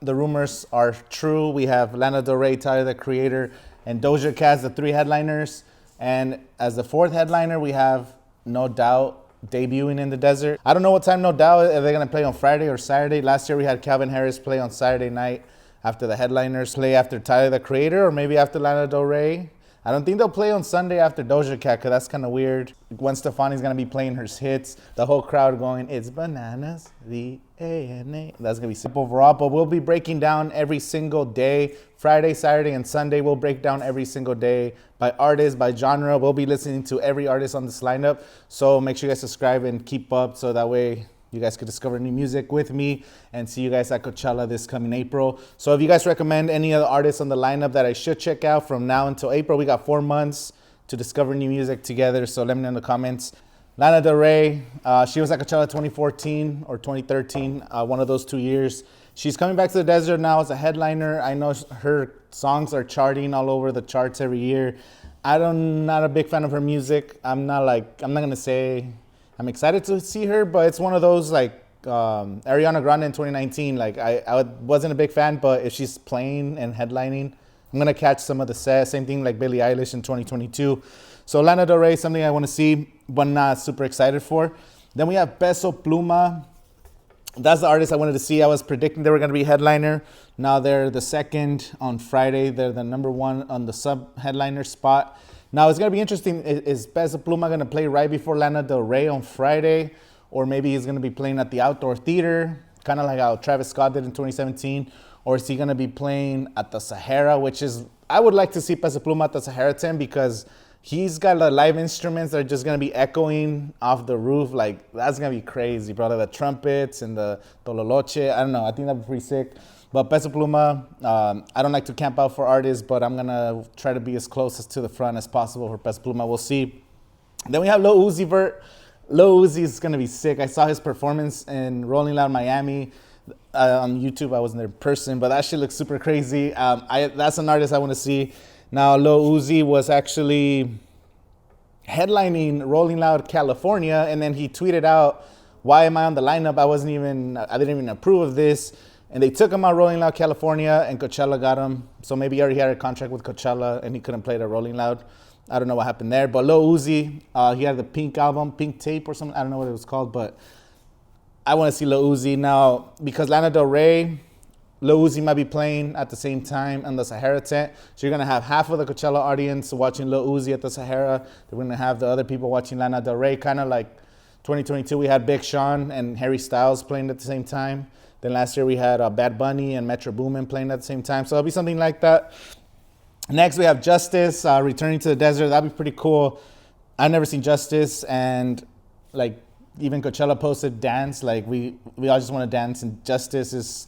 the rumors are true. We have Lana Del Rey, Tyler, the Creator, and Doja Cat as the 3 headliners. And as the 4th headliner, we have No Doubt debuting in the desert. I don't know what time No Doubt, are they going to play on Friday or Saturday? Last year we had Calvin Harris play on Saturday night after the headliners play after Tyler, the Creator, or maybe after Lana Del Rey. I don't think they'll play on Sunday after Doja Cat, because that's kind of weird. Gwen Stefani's going to be playing her hits. The whole crowd going, it's bananas, V-A-N-A. That's going to be simple overall, but we'll be breaking down every single day. Friday, Saturday, and Sunday, we'll break down every single day by artist, by genre. We'll be listening to every artist on this lineup. So make sure you guys subscribe and keep up so that way you guys could discover new music with me and see you guys at Coachella this coming April. So if you guys recommend any other artists on the lineup that I should check out from now until April, we got 4 months to discover new music together. So let me know in the comments. Lana Del Rey, she was at Coachella 2014 or 2013, one of those 2 years. She's coming back to the desert now as a headliner. I know her songs are charting all over the charts every year. I'm not a big fan of her music. I'm not gonna say I'm excited to see her, but it's one of those like Ariana Grande in 2019. Like I wasn't a big fan, but if she's playing and headlining, I'm gonna catch some of the set. Same thing like Billie Eilish in 2022. So Lana Del Rey, something I want to see, but not super excited for. Then we have Peso Pluma. That's the artist I wanted to see. I was predicting they were gonna be headliner. Now they're the 2nd on Friday. They're the number 1 on the sub-headliner spot. Now, it's going to be interesting. Is Peso Pluma going to play right before Lana Del Rey on Friday? Or maybe he's going to be playing at the outdoor theater, kind of like how Travis Scott did in 2017. Or is he going to be playing at the Sahara, which is, I would like to see Peso Pluma at the Sahara tent because he's got the live instruments that are just going to be echoing off the roof. Like, that's going to be crazy, bro. Like the trumpets and the tololoche. I don't know. I think that'd be pretty sick. But Peso Pluma, I don't like to camp out for artists, but I'm going to try to be as close as to the front as possible for Peso Pluma. We'll see. Then we have Lil Uzi Vert. Lil Uzi is going to be sick. I saw his performance in Rolling Loud Miami on YouTube. I wasn't there in person, but that shit looks super crazy. That's an artist I want to see. Now, Lil Uzi was actually headlining Rolling Loud California, and then he tweeted out, why am I on the lineup? I didn't even approve of this. And they took him out Rolling Loud California, and Coachella got him. So maybe he already had a contract with Coachella, and he couldn't play the Rolling Loud. I don't know what happened there. But Lil Uzi, he had the Pink album, Pink Tape or something. I don't know what it was called, but I want to see Lil Uzi. Now, because Lana Del Rey, Lil Uzi might be playing at the same time on the Sahara tent. So you're going to have half of the Coachella audience watching Lil Uzi at the Sahara. They're going to have the other people watching Lana Del Rey, kind of like 2022. We had Big Sean and Harry Styles playing at the same time. Then last year we had Bad Bunny and Metro Boomin playing at the same time. So it'll be something like that. Next we have Justice returning to the desert. That'd be pretty cool. I've never seen Justice, and like even Coachella posted dance. Like we all just want to dance, and Justice is,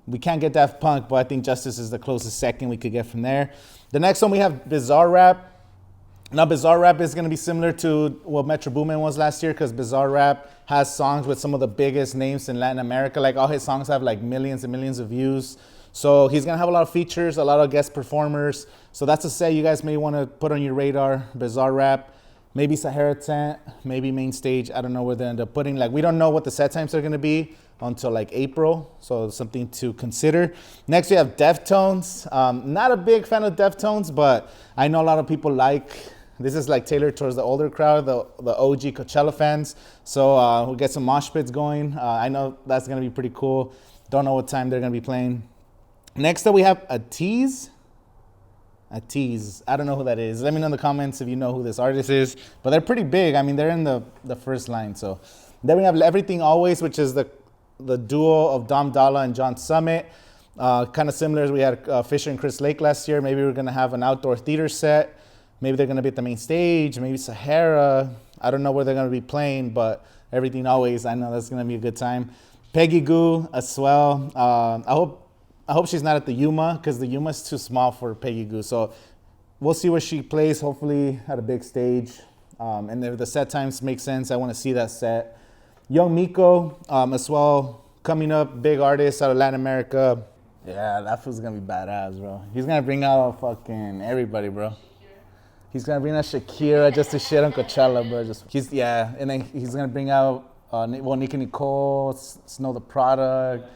we can't get Daft Punk, but I think Justice is the closest second we could get from there. The next one we have Bizarre Rap. Now, Bizarre Rap is going to be similar to what Metro Boomin was last year, because Bizarre Rap has songs with some of the biggest names in Latin America. Like, all his songs have like millions and millions of views. So he's going to have a lot of features, a lot of guest performers. So that's a set you guys may want to put on your radar. Bizarre Rap, maybe Sahara tent, maybe main stage. I don't know where they end up putting. Like, we don't know what the set times are going to be until like April. So something to consider. Next, we have Deftones. Not a big fan of Deftones, but I know a lot of people like. This is like tailored towards the older crowd, the OG Coachella fans. So we'll get some mosh pits going. I know that's going to be pretty cool. Don't know what time they're going to be playing. Next up, we have Ateez. Ateez. I don't know who that is. Let me know in the comments if you know who this artist is. But they're pretty big. I mean, they're in the first line. So then we have Everything Always, which is the duo of Dom Dalla and John Summit. Kind of similar as we had Fisher and Chris Lake last year. Maybe we're going to have an outdoor theater set. Maybe they're going to be at the main stage, maybe Sahara. I don't know where they're going to be playing, but Everything Always, I know that's going to be a good time. Peggy Gou as well. I hope she's not at the Yuma, because the Yuma's too small for Peggy Gou. So we'll see where she plays, hopefully at a big stage. And if the set times make sense, I want to see that set. Young Miko as well, coming up, big artist out of Latin America. Yeah, that fool's going to be badass, bro. He's going to bring out fucking everybody, bro. He's going to bring out Shakira just to shit on Coachella, bro. And then he's going to bring out Nick and Nicole, Snow the Product.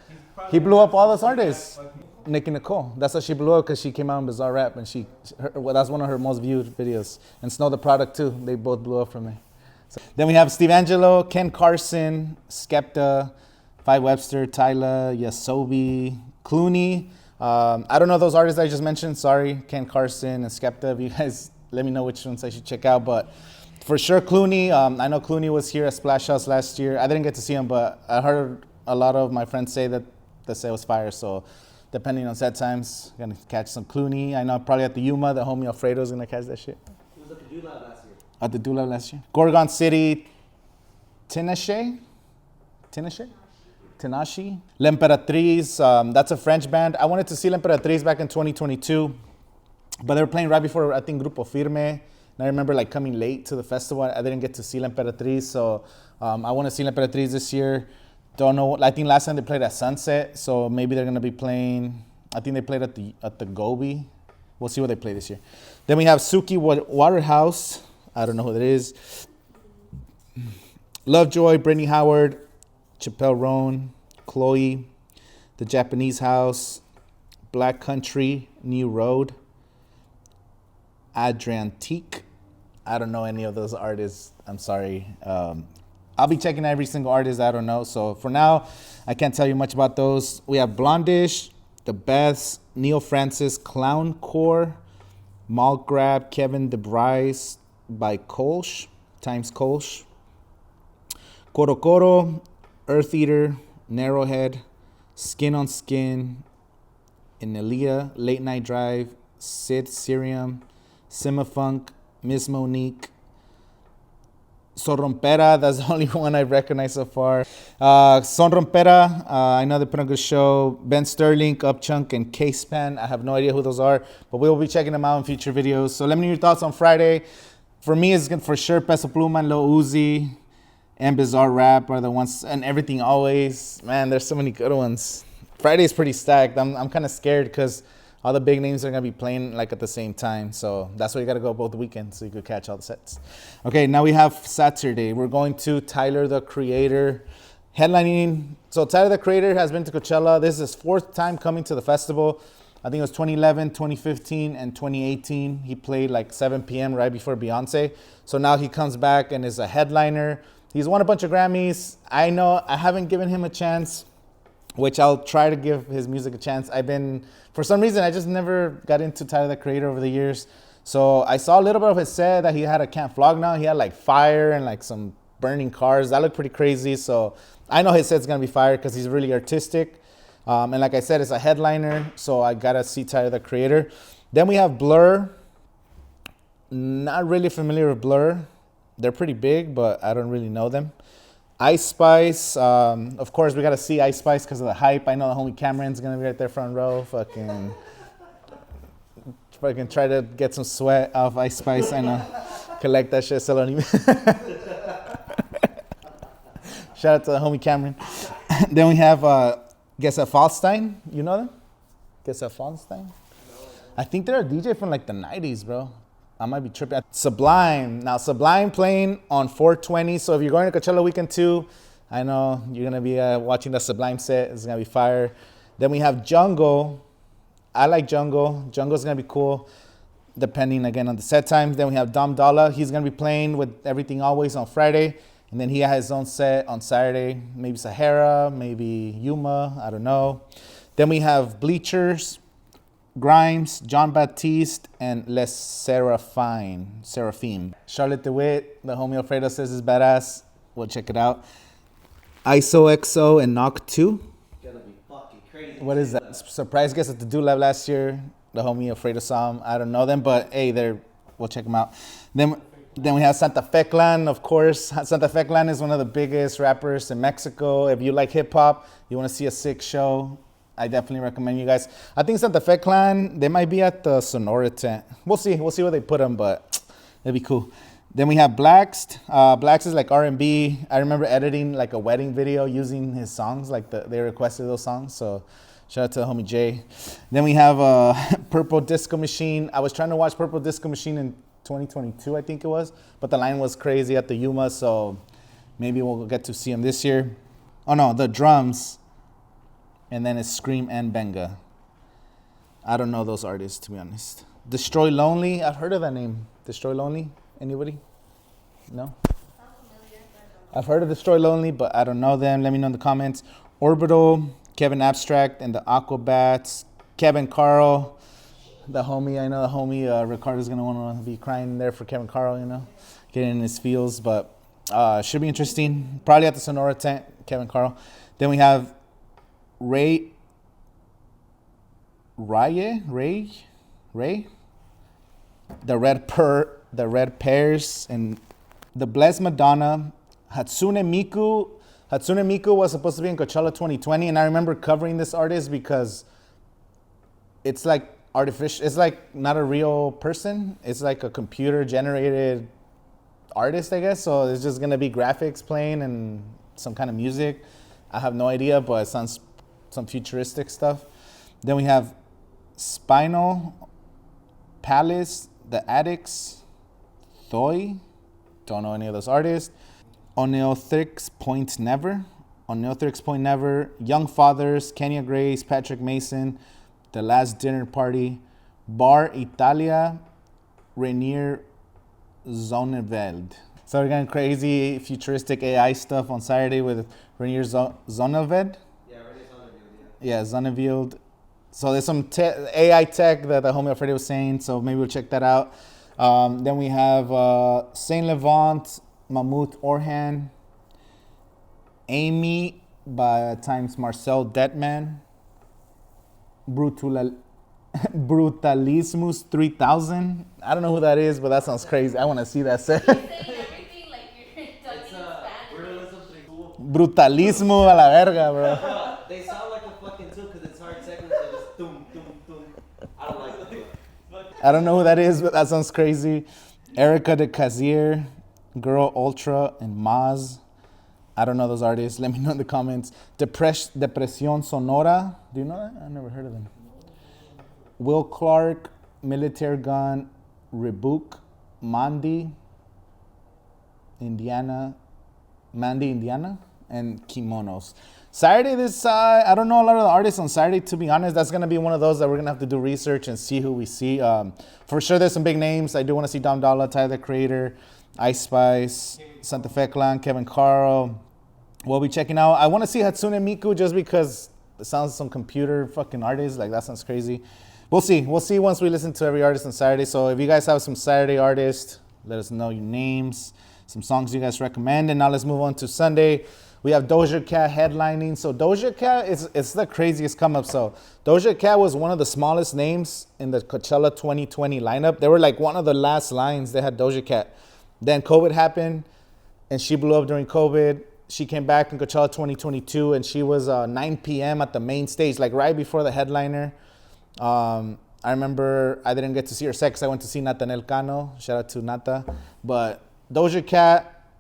He blew up all those artists. Nick and Nicole. That's how she blew up because she came out in Bizarre Rap and that's one of her most viewed videos. And Snow the Product too. They both blew up from there. So, then we have Steve Angelo, Ken Carson, Skepta, Five Webster, Tyler, Yasobi, Clooney. I don't know those artists I just mentioned. Sorry, Ken Carson and Skepta. If you guys let me know which ones I should check out. But for sure, Clooney. I know Clooney was here at Splash House last year. I didn't get to see him, but I heard a lot of my friends say that the set was fire. So depending on set times, gonna catch some Clooney. I know probably at the Yuma, the homie Alfredo's gonna catch that shit. He was at the Dula last year. At the Dula last year. Gorgon City, Tinashe. L'Emperatriz, that's a French band. I wanted to see L'Emperatriz back in 2022, but they were playing right before, I think, Grupo Firme. And I remember like coming late to the festival. I didn't get to see L'Emperatriz, so I want to see L'Emperatriz this year. Don't know. I think last time they played at Sunset, so maybe they're gonna be playing. I think they played at the Gobi. We'll see what they play this year. Then we have Suki Waterhouse. I don't know who that is. Lovejoy, Brittany Howard, Chappelle Roan, Chloe, The Japanese House, Black Country, New Road, Adriantique. I don't know any of those artists. I'm sorry. I'll be checking every single artist I don't know. So for now, I can't tell you much about those. We have Blondish, The Beths, Neil Francis, Clown Core, Malt Grab, Kevin DeBryce by Kolsch, times Kolsch, Coro Coro, Earth Eater, Narrowhead, Skin on Skin, Inelia, Late Night Drive, Sid Sirium, Simafunk, Miss Monique, Sonrompera, that's the only one I've recognized so far. Sonrompera, I know they put on a good show. Ben Sterling, Upchunk, and K-Span. I have no idea who those are, but we'll be checking them out in future videos. So let me know your thoughts on Friday. For me, it's for sure Peso Pluma and Lil Uzi and Bizarre Rap are the ones, and Everything Always. Man, there's so many good ones. Friday's pretty stacked. I'm kind of scared because all the big names are going to be playing like at the same time. So that's why you got to go both weekends so you could catch all the sets. Okay, now we have Saturday. We're going to Tyler, the Creator, headlining. So Tyler, the Creator has been to Coachella. This is his fourth time coming to the festival. I think it was 2011, 2015, and 2018. He played like 7 p.m. right before Beyonce. So now he comes back and is a headliner. He's won a bunch of Grammys. I know I haven't given him a chance, which I'll try to give his music a chance. For some reason, I just never got into Tyler, the Creator over the years. So I saw a little bit of his set that he had a Can't Vlog now. He had like fire and like some burning cars. That looked pretty crazy. So I know his set's gonna be fire because he's really artistic. And like I said, it's a headliner. So I gotta see Tyler, the Creator. Then we have Blur. Not really familiar with Blur. They're pretty big, but I don't really know them. Ice Spice, of course, we got to see Ice Spice because of the hype. I know the homie Cameron's going to be right there front row. Fucking try to get some sweat off Ice Spice. I know. Collect that shit, sell it on eBay. Shout out to the homie Cameron. Then we have Guess at Fallstein. You know them? Guess at Fallstein? I think they're a DJ from like the 90s, bro. I might be tripping. Sublime. Now, Sublime playing on 420. So if you're going to Coachella weekend 2, I know you're going to be watching the Sublime set. It's going to be fire. Then we have Jungle. I like Jungle. Jungle's going to be cool, depending, again, on the set times. Then we have Dom Dalla. He's going to be playing with Everything Always on Friday. And then he has his own set on Saturday. Maybe Sahara, maybe Yuma. I don't know. Then we have Bleachers, Grimes, John Baptiste, and Les Seraphim. Charlotte DeWitt, the homie Alfredo says is badass. We'll check it out. ISOXO and Knock 2. Gonna be fucking crazy. What is that? Surprise guest at the Do Lab last year. The homie Alfredo saw him. I don't know them, but hey, we'll check them out. Then we have Santa Fe Clan, of course. Santa Fe Clan is one of the biggest rappers in Mexico. If you like hip hop, you want to see a sick show, I definitely recommend you guys. I think Santa Fe Clan, they might be at the Sonora tent. We'll see where they put them, but it'd be cool. Then we have Blaxed. Blaxed is like R&B. I remember editing like a wedding video using his songs, like they requested those songs. So shout out to the homie Jay. Then we have Purple Disco Machine. I was trying to watch Purple Disco Machine in 2022, I think it was, but the line was crazy at the Yuma, so Maybe we'll get to see him this year. Oh no, the drums. And then it's Scream and Benga. I don't know those artists, to be honest. Destroy Lonely. I've heard of that name. Destroy Lonely. Anybody? No? I've heard of Destroy Lonely, but I don't know them. Let me know in the comments. Orbital, Kevin Abstract, and the Aquabats. Kevin Carl, the homie. I know the homie Ricardo's going to want to be crying there for Kevin Carl, you know, getting in his feels. But should be interesting. Probably at the Sonora tent, Kevin Carl. Then we have Ray, the Red Pears, and the Blessed Madonna, Hatsune Miku. Hatsune Miku was supposed to be in Coachella 2020, and I remember covering this artist because it's like artificial. It's like not a real person. It's like a computer generated artist, I guess. So it's just gonna be graphics playing and some kind of music. I have no idea, but it sounds some futuristic stuff. Then we have Spinal Palace, The Addicts, Thoi. Don't know any of those artists. Oneothrix Point Never, Young Fathers, Kenya Grace, Patrick Mason, The Last Dinner Party, Bar Italia, Rainier Zonneveld. So we're getting crazy futuristic AI stuff on Saturday with Rainier Zonneveld. Yeah, Rainier Zonneveld, Yeah, Zonneveld. So there's some AI tech that the homie Alfredo was saying, so maybe we'll check that out. Then we have Saint Levant, Mahmoud Orhan, Amy by times Marcel Detman, Brutalismus 3000. I don't know who that is, but that sounds crazy. I want to see that set. Saying everything like you're talking It's Spanish. Brutalism 3000. Brutalismo a la verga, bro. They sound like a fucking too because it's hard seconds. They just doom, doom, doom. I don't like it. I don't know who that is, but that sounds crazy. Erica de Cazier, Girl Ultra, and Maz. I don't know those artists. Let me know in the comments. Depresión Sonora. Do you know that? I've never heard of them. Will Clark, Military Gun, Rebuke, Mandy, Indiana, and Kimonos. Saturday, I don't know a lot of the artists on Saturday, to be honest. That's going to be one of those that we're going to have to do research and see who we see. For sure, there's some big names. I do want to see Dom Dalla, Tyler, the Creator, Ice Spice, Santa Fe Clan, Kevin Carl. We'll be checking out. I want to see Hatsune Miku just because it sounds some computer fucking artist. Like, that sounds crazy. We'll see. We'll see once we listen to every artist on Saturday. So if you guys have some Saturday artists, let us know your names, some songs you guys recommend. And now let's move on to Sunday. We have Doja Cat headlining. So Doja Cat, it's the craziest come up. So Doja Cat was one of the smallest names in the Coachella 2020 lineup. They were like one of the last lines. They had Doja Cat. Then COVID happened, and she blew up during COVID. She came back in Coachella 2022, and she was 9 p.m. at the main stage, like right before the headliner. I remember I didn't get to see her set because I went to see Nathaniel Cano. Shout out to Nata. But Doja Cat,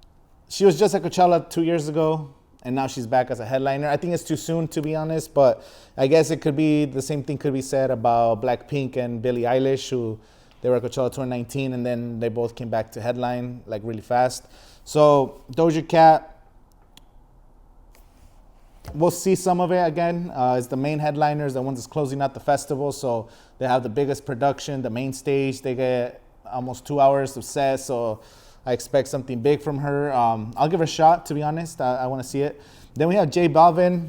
she was just at Coachella 2 years ago, and now she's back as a headliner. I think it's too soon, to be honest, but I guess it could be the same thing could be said about Blackpink and Billie Eilish, who they were at Coachella 2019, and then they both came back to headline like really fast. So Doja Cat, we'll see some of it again. It's the main headliners, the ones that's closing out the festival. So they have the biggest production, the main stage. They get almost 2 hours of set. So I expect something big from her. I'll give her a shot, to be honest. I want to see it. Then we have J Balvin.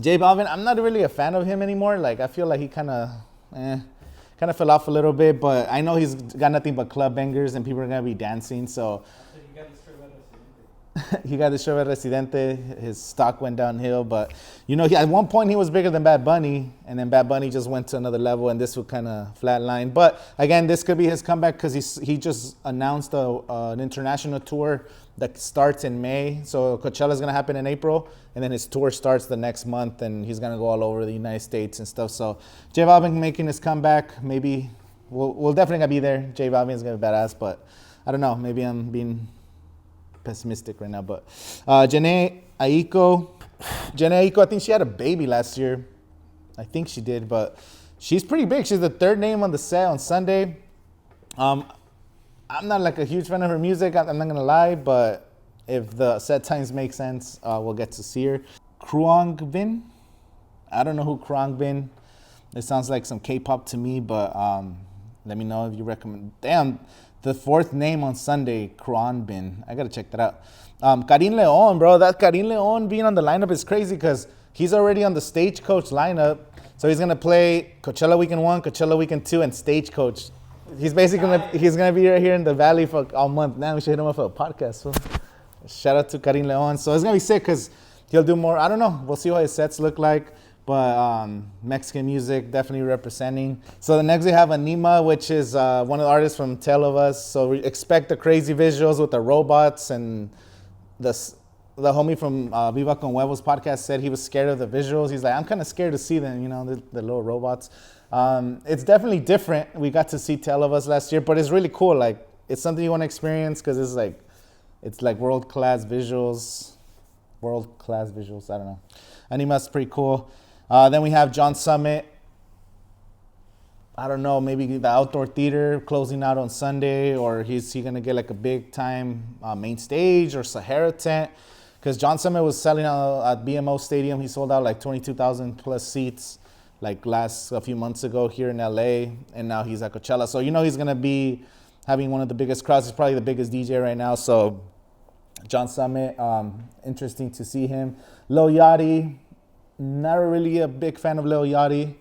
J Balvin, I'm not really a fan of him anymore. Like, I feel like he kind of fell off a little bit. But I know he's got nothing but club bangers and people are going to be dancing. So he got the show at Residente. His stock went downhill, but you know, at one point he was bigger than Bad Bunny, and then Bad Bunny just went to another level, and this would kind of flatline. But again, this could be his comeback because he just announced an international tour that starts in May. So Coachella is gonna happen in April, and then his tour starts the next month, and he's gonna go all over the United States and stuff. So J Balvin making his comeback. Maybe we'll definitely gonna be there. J Balvin is gonna be badass, but I don't know. Maybe I'm being pessimistic right now, but Jhené Aiko, I think she had a baby last year. I think she did, but she's pretty big. She's the third name on the set on Sunday. I'm not like a huge fan of her music. I'm not gonna lie, but If the set times make sense, we'll get to see her. Kruang Bin. I don't know who Kruang Bin. It sounds like some K-pop to me, but let me know if you recommend. Damn, the fourth name on Sunday, Kruang Bin. I gotta check that out. Karin Leon, bro. That Karin Leon being on the lineup is crazy because he's already on the Stagecoach lineup. So he's gonna play Coachella Weekend 1, Coachella Weekend 2, and Stagecoach. He's basically gonna be right here in the Valley for all month. Now we should hit him up for a podcast. So shout out to Karin Leon. So it's gonna be sick because he'll do more. I don't know. We'll see what his sets look like. But Mexican music definitely representing. So the next we have Anyma, which is one of the artists from Tale of Us. So we expect the crazy visuals with the robots, and the homie from Viva Con Huevos podcast said he was scared of the visuals. He's like, I'm kind of scared to see them, you know, the little robots. It's definitely different. We got to see Tale of Us last year, but it's really cool. Like, it's something you want to experience because it's like world-class visuals. I don't know. Anyma's pretty cool. Then we have John Summit. I don't know, maybe the outdoor theater closing out on Sunday, or is he going to get like a big time main stage or Sahara tent? Because John Summit was selling out at BMO Stadium. He sold out like 22,000 plus seats like a few months ago here in LA, and now he's at Coachella. So you know he's going to be having one of the biggest crowds. He's probably the biggest DJ right now. So John Summit, interesting to see him. Lil Yachty. Not really a big fan of Lil Yachty.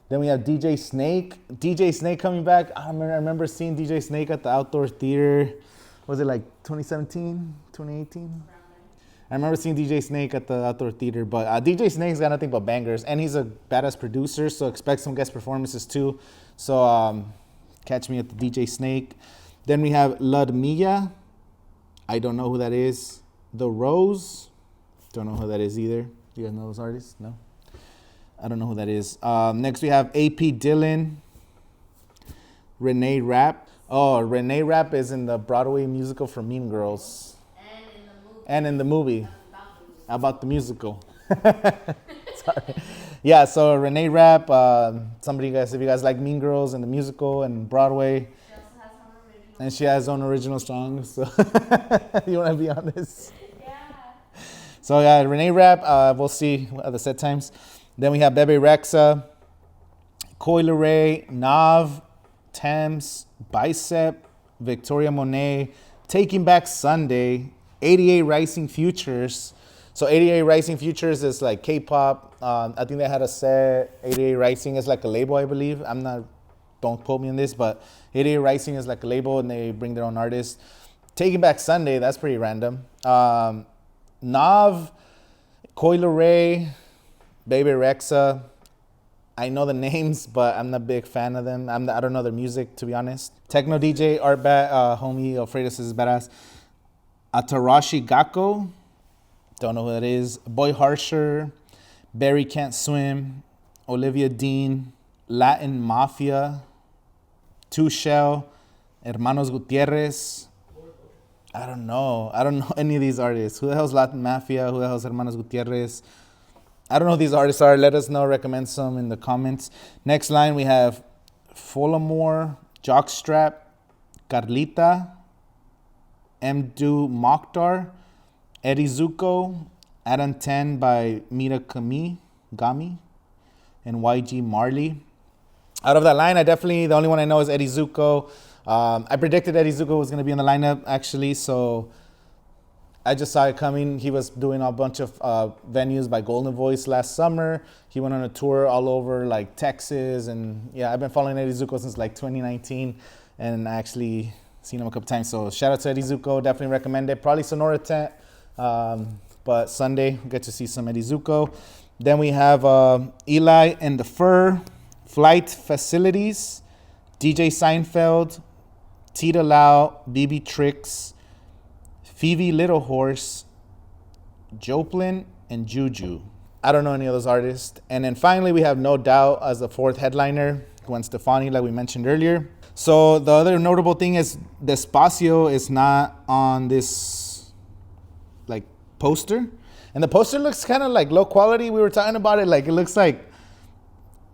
Then we have DJ Snake. DJ Snake coming back. I remember seeing DJ Snake at the outdoor theater. Was it like 2017, 2018? I remember seeing DJ Snake at the outdoor theater. But DJ Snake's got nothing but bangers. And he's a badass producer, so expect some guest performances too. So catch me at the DJ Snake. Then we have Ludmilla. I don't know who that is. The Rose. Don't know who that is either. You guys know those artists? No? I don't know who that is. Next we have AP Dylan. Renee Rapp. Oh, Renee Rapp is in the Broadway musical for Mean Girls. And in the movie. About the musical. Sorry. Yeah, so Renee Rapp, if you guys like Mean Girls and the musical and Broadway. She has her own original songs. So you want to be on this? So yeah, Renee Rapp, we'll see at the set times. Then we have Bebe Rexha, Coi Leray, Nav, Thames, Bicep, Victoria Monet, Taking Back Sunday, 88 Rising Futures. So 88 Rising Futures is like K-pop. I think they had a set. 88 Rising is like a label, I believe. Don't quote me on this, but 88 Rising is like a label and they bring their own artists. Taking Back Sunday, that's pretty random. Nav, Coi Leray, Bebe Rexha. I know the names, but I'm not a big fan of them. I don't know their music, to be honest. Techno DJ, Artbat, homie, Alfredo says is badass. Atarashi Gakko. Don't know who that is. Boy Harsher, Barry Can't Swim, Olivia Dean, Latin Mafia, Two Shell, Hermanos Gutierrez. I don't know any of these artists. Who the hell's Latin Mafia? Who the hell's Hermanos Gutierrez? I don't know who these artists are. Let us know. Recommend some in the comments. Next line, we have Folamore, Jockstrap, Carlita, Mdu Mokhtar, Eddie Zuko, Adam 10 by Mira Gami, and YG Marley. Out of that line, the only one I know is Eddie Zuko. I predicted Eddie Zuko was going to be in the lineup, actually, so I just saw it coming. He was doing a bunch of venues by Golden Voice last summer. He went on a tour all over, like, Texas, and, yeah, I've been following Eddie Zuko since, like, 2019, and I actually seen him a couple times, so shout out to Eddie Zuko. Definitely recommend it. Probably Sonora tent, but Sunday, we'll get to see some Eddie Zuko. Then we have Eli and the Fur, Flight Facilities, DJ Seinfeld, Tita Lau, BB Tricks, Phoebe Little Horse, Joplin, and Juju. I don't know any of those artists. And then finally, we have No Doubt as the fourth headliner, Gwen Stefani, like we mentioned earlier. So the other notable thing is Despacio is not on this like poster. And the poster looks kind of like low quality. We were talking about it. Like, it looks like,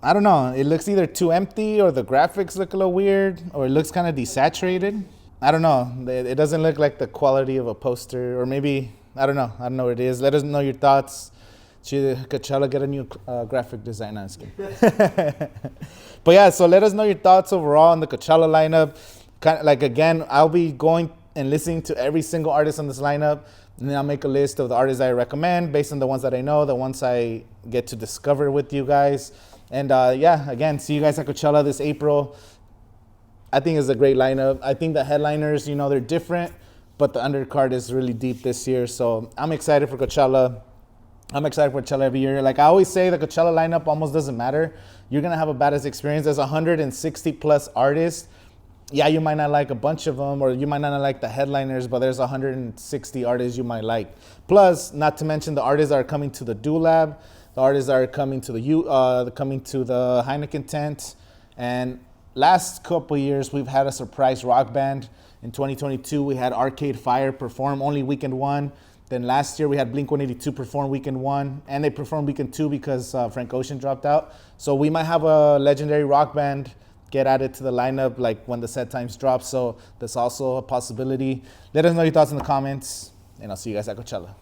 I don't know. It looks either too empty or the graphics look a little weird or it looks kind of desaturated. I don't know. It doesn't look like the quality of a poster, or maybe I don't know. I don't know what it is. Let us know your thoughts. Should Coachella get a new graphic designer? I'm just kidding. But yeah, so let us know your thoughts overall on the Coachella lineup. Kind of like, again, I'll be going and listening to every single artist on this lineup, and then I'll make a list of the artists I recommend based on the ones that I know, the ones I get to discover with you guys. And yeah, again, see you guys at Coachella this April. I think it's a great lineup. I think the headliners, you know, they're different, but the undercard is really deep this year. So I'm excited for Coachella. I'm excited for Coachella every year. Like I always say, the Coachella lineup almost doesn't matter. You're going to have a badass experience. There's 160 plus artists. Yeah, you might not like a bunch of them, or you might not like the headliners, but there's 160 artists you might like. Plus, not to mention the artists that are coming to the Do Lab, the artists that are coming to the Heineken tent. And last couple years, we've had a surprise rock band. In 2022, we had Arcade Fire perform only weekend one. Then last year we had Blink-182 perform weekend one, and they performed weekend two because Frank Ocean dropped out. So we might have a legendary rock band get added to the lineup like when the set times drop. So that's also a possibility. Let us know your thoughts in the comments, and I'll see you guys at Coachella.